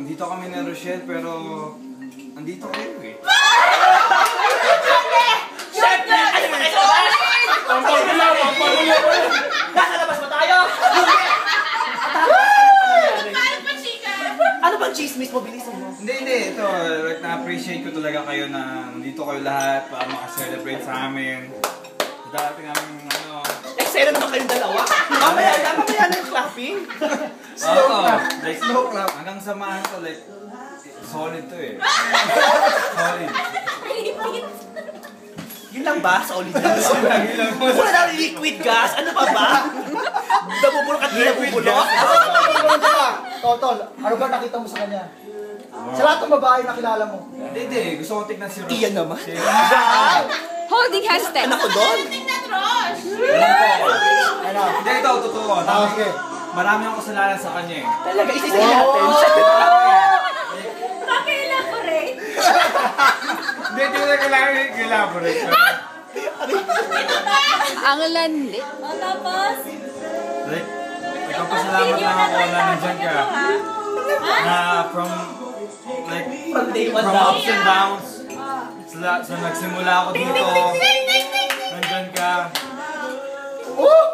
Andito kami na Rochelle, pero andito kayo eh. Nasa labas ba tayo? Ano bang chismis mo? Bilisan mo. Hindi. Ito, like, na-appreciate ko talaga kayo na nandito kayo lahat para makaselebrate sa amin. Darating namin, ano... Excited naman kayong dalawa. Mamaya na yung clapping. Slow clap. Like, slow clap. Hanggang samahan to, like, solid to eh. Solid. Yun lang ba? Solid na. Wala na liquid gas. Ano pa ba? Nabubulok at nabubulok. Tol, ano ba nakita mo sa kanya? Sa lahat ng babae na kilala mo? Hindi. Gusto ko tignan si Ross. Iyan naman. Holding hashtag. Anak ko doon. Ano? Hindi, ito, totoo. Okay. Marami akong kasalanan sa kanya eh. Talaga, isa-isa natin. Paki-elaborate. Hindi ko na kailangan i-elaborate. Ang landi. O tapos? Like, nagpapasalamat lang ako na nandyan ka. Na from day one from down. ups and downs. Sa nagsimula ako dito. Nandyan ka.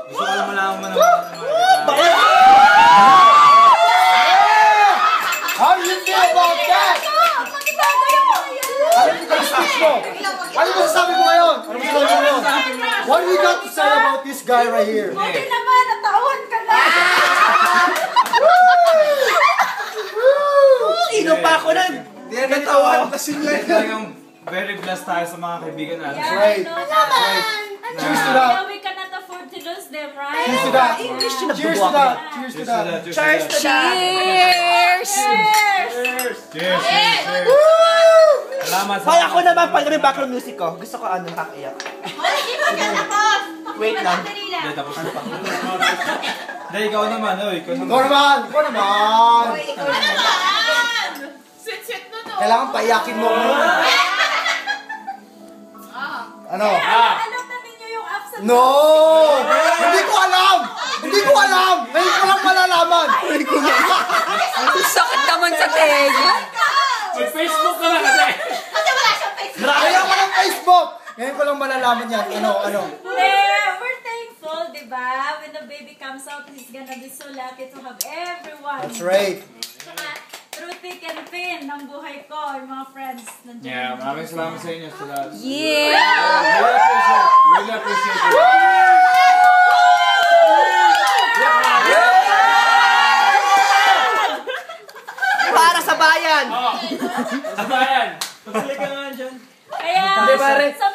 Gusto ko lang malaman naman. How do you feel about that? Ano yung speech mo? Ano masasabi mo ngayon? What do you got to say about this guy right here? Buti naman, natawan ka na! Inom pa ako nun. Natawan kasi nila. Talagang very blessed tayo sa mga kaibigan natin. Right. Cheers to that. We cannot afford to lose them, right? Cheers to that. English yun Cheers to that. Cheers to that. Cheers to that. Cheers! Cheers! Salamat sa... Hoy, ako naman pag yung background music ko. Gusto ko ano, nakaiyak. Wait lang. Hindi, tapos na pa. Hindi, ikaw naman. Ikaw Ikaw naman. Sweet mo no. Kailangan paiyakin mo. Ano? Alam na ninyo yung ups and No! Hindi ko alam! Ngayon ko lang malalaman! Ang sakit naman sa tenga. Mag-Facebook ka na kasi! Kasi wala siyang Facebook. Kaya ko ng Facebook! Ngayon ko lang malalaman yan. Ano? We're thankful, diba? When the baby comes out, he's gonna be so lucky to have everyone. That's right. Saka, through thick and thin ng buhay ko, yung mga friends nandiyan. Yeah, maraming salamat sa inyo. Yeah! Really appreciate it. Para sa bayan! Sa bayan! Kaya, Hindi, pare. sa